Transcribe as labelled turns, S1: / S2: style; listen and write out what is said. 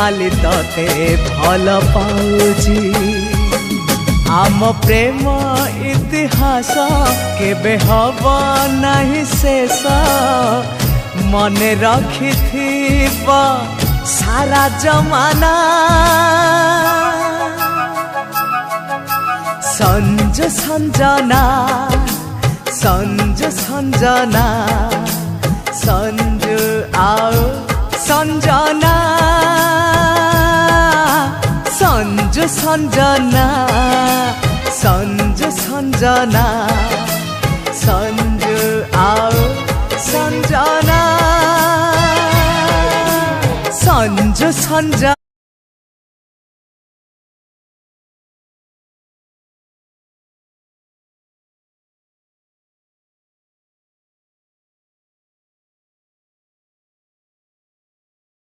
S1: खाली तते भल पाउची आम प्रेम इतिहास केबे हब नहीं शेष मने रखी सारा जमाना संजु संजना संजु संजना संजु आओ संजना संजु संजना संजु संजना संजु आओ संजना संजु संजना